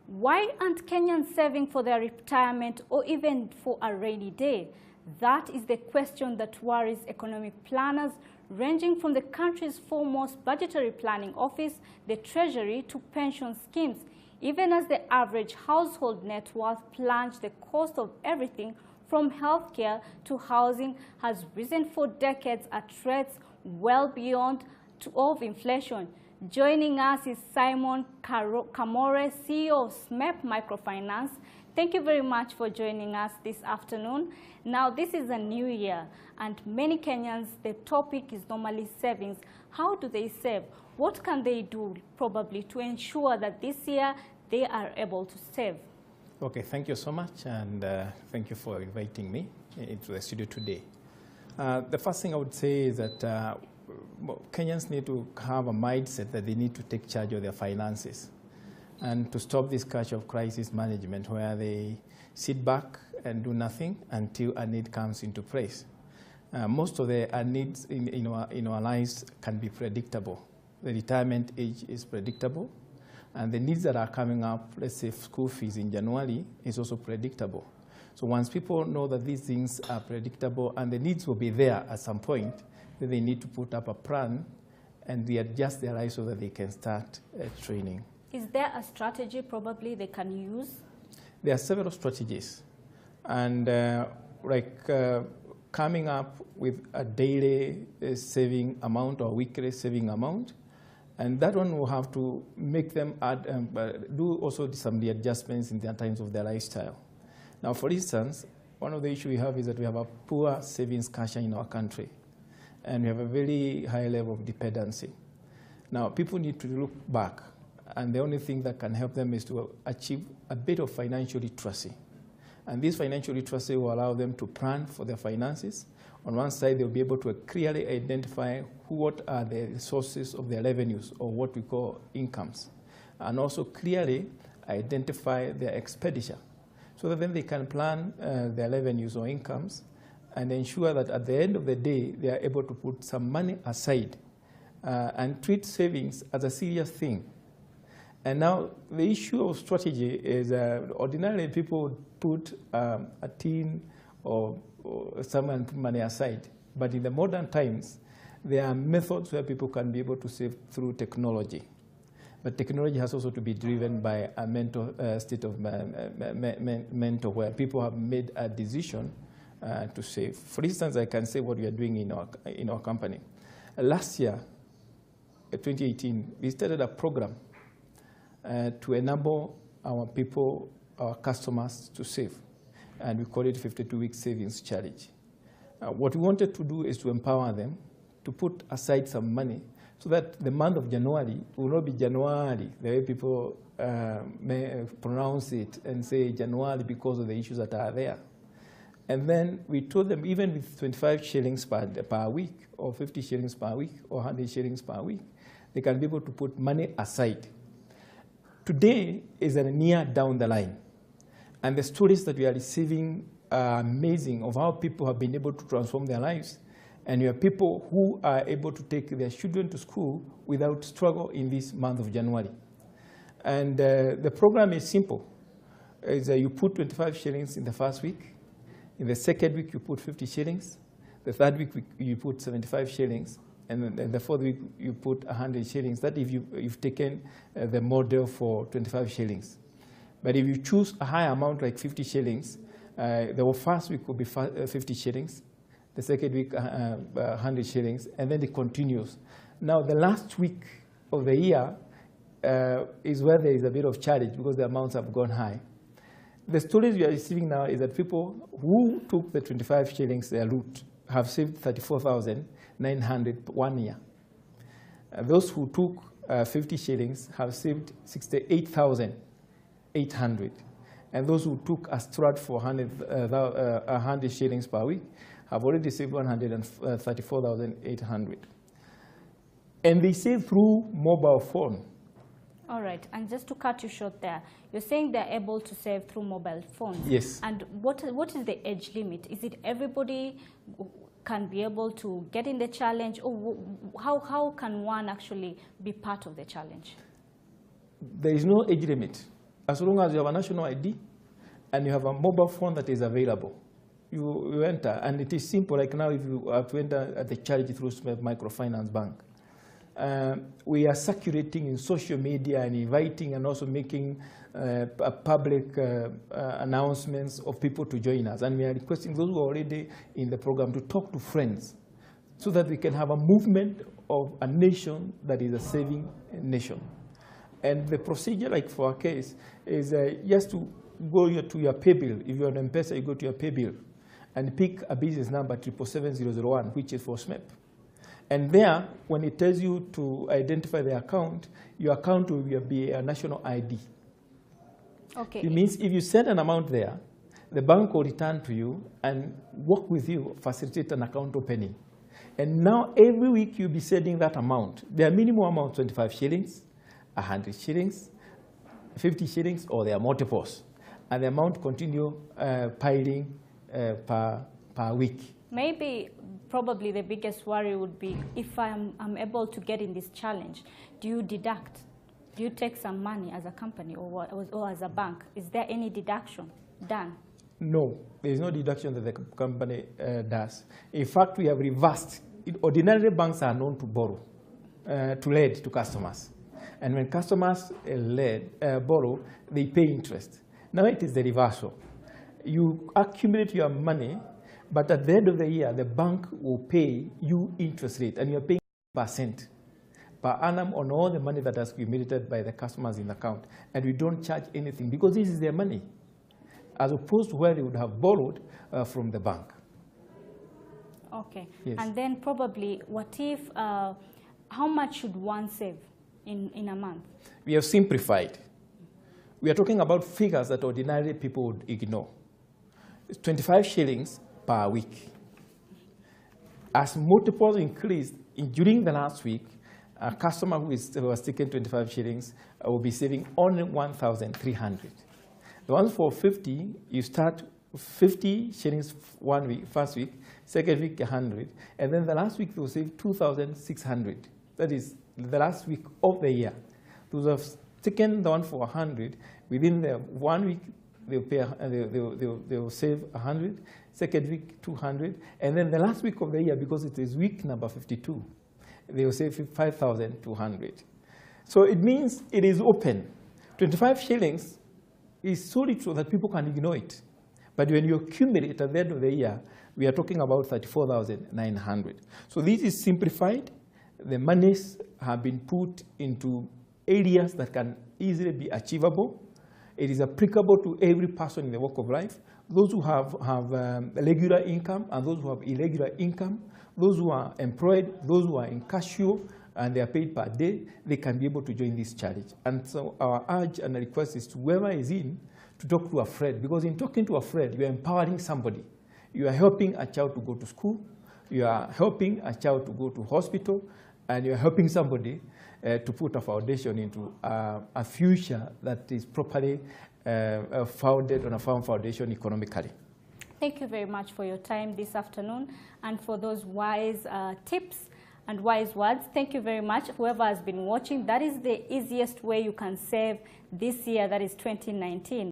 Why aren't Kenyans saving for their retirement or even for a rainy day? That is the question that worries economic planners, ranging from the country's foremost budgetary planning office, the Treasury, to pension schemes. Even as the average household net worth plunged, the cost of everything from healthcare to housing has risen for decades at rates well beyond of inflation. Joining us is Symon Kamore, CEO of SMEP Microfinance. Thank you very much for joining us this afternoon. Now, this is a new year, and many Kenyans, the topic is normally savings. How do they save? What can they do, probably, to ensure that this year they are able to save? Okay, thank you so much, and thank you for inviting me into the studio today. The first thing I would say is that Kenyans need to have a mindset that they need to take charge of their finances and to stop this culture of crisis management where they sit back and do nothing until a need comes into place. Most of the needs in our lives can be predictable. The retirement age is predictable, and the needs that are coming up, let's say school fees in January, is also predictable. So once people know that these things are predictable and the needs will be there at some point, then they need to put up a plan and they adjust their lives so that they can start training. Is there a strategy probably they can use? There are several strategies. And coming up with a daily saving amount or weekly saving amount, and that one will have to make them do also some adjustments in the times of their lifestyle. Now, for instance, one of the issues we have is that we have a poor savings culture in our country, and we have a very high level of dependency. Now, people need to look back, and the only thing that can help them is to achieve a bit of financial literacy. And this financial literacy will allow them to plan for their finances. On one side, they'll be able to clearly identify what are the sources of their revenues, or what we call incomes, and also clearly identify their expenditure, so that then they can plan their revenues or incomes and ensure that at the end of the day, they are able to put some money aside and treat savings as a serious thing. And now the issue of strategy is ordinarily people put a tin or someone put money aside. But in the modern times, there are methods where people can be able to save through technology. But technology has also to be driven by a mental state of mental where people have made a decision to save. For instance, I can say what we are doing in our company. Last year, 2018, we started a program to enable our people, our customers, to save. And we call it 52-week savings challenge. What we wanted to do is to empower them to put aside some money so that the month of January will not be January, the way people may pronounce it and say January because of the issues that are there. And then we told them even with 25 shillings per week, or 50 shillings per week, or 100 shillings per week, they can be able to put money aside. Today is a near down the line. And the stories that we are receiving are amazing of how people have been able to transform their lives. And you have people who are able to take their children to school without struggle in this month of January. And the program is simple. You put 25 shillings in the first week. In the second week, you put 50 shillings. The third week, you put 75 shillings. And then the fourth week, you put 100 shillings. That if you've taken the model for 25 shillings. But if you choose a high amount like 50 shillings, the first week will be 50 shillings. The second week, 100 shillings, and then it continues. Now, the last week of the year is where there is a bit of challenge because the amounts have gone high. The stories we are receiving now is that people who took the 25 shillings route have saved 34,900 1 year. Those who took 50 shillings have saved 68,800. And those who took a strat for 100 shillings per week have already saved 134,800. And they save through mobile phone. All right, and just to cut you short there, you're saying they're able to save through mobile phones. Yes. And what is the age limit? Is it everybody can be able to get in the challenge, or how can one actually be part of the challenge? There is no age limit. As long as you have a national ID and you have a mobile phone that is available, you enter. And it is simple, like now if you have to enter at the charity through SMEP Microfinance Bank. We are circulating in social media and inviting and also making public announcements of people to join us. And we are requesting those who are already in the program to talk to friends so that we can have a movement of a nation that is a saving nation. And the procedure, like for our case, is just to go to your pay bill. If you're an M-Pesa, you go to your pay bill and pick a business number 777-001, which is for SMEP. And there, when it tells you to identify the account, your account will be a national ID. Okay. It means if you send an amount there, the bank will return to you and work with you, facilitate an account opening. And now every week you'll be sending that amount. Their minimum amount, 25 shillings, 100 shillings, 50 shillings, or their multiples. And the amount continue piling per week. Maybe, probably the biggest worry would be if I'm able to get in this challenge, do you deduct? Do you take some money as a company or as a bank? Is there any deduction done? No, there is no deduction that the company does. In fact, we have reversed. Ordinarily, banks are known to borrow, to lend to customers. And when customers borrow, they pay interest. Now it is the reversal. You accumulate your money, but at the end of the year, the bank will pay you interest rate, and you're paying % per annum on all the money that has accumulated by the customers in the account. And we don't charge anything because this is their money, as opposed to where they would have borrowed from the bank. Okay. Yes. And then probably, what if, how much should one save in a month? We have simplified. We are talking about figures that ordinarily people would ignore. It's 25 shillings per week. As multiples increased during the last week, a customer who was taking 25 shillings will be saving only 1,300. The ones for 50, you start 50 shillings 1 week, first week, second week 100, and then the last week they will save 2,600. That is the last week of the year. Those have taken the one for 100. Within the 1 week, they'll pay, they will save 100. Second week, 200, and then the last week of the year, because it is week number 52, they will save 5,200. So it means it is open. 25 shillings is so little that people can ignore it. But when you accumulate at the end of the year, we are talking about 34,900. So this is simplified. The monies have been put into areas that can easily be achievable. It is applicable to every person in the walk of life. Those who have regular income and those who have irregular income, those who are employed, those who are in cashier, and they are paid per day, they can be able to join this challenge. And so our urge and request is to whoever is in, to talk to a friend, because in talking to a friend, you are empowering somebody. You are helping a child to go to school, you are helping a child to go to hospital, and you are helping somebody to put a foundation into a future that is properly founded on a firm foundation economically. Thank you very much for your time this afternoon and for those wise tips and wise words. Thank you very much. Whoever has been watching, that is the easiest way you can save this year, that is 2019.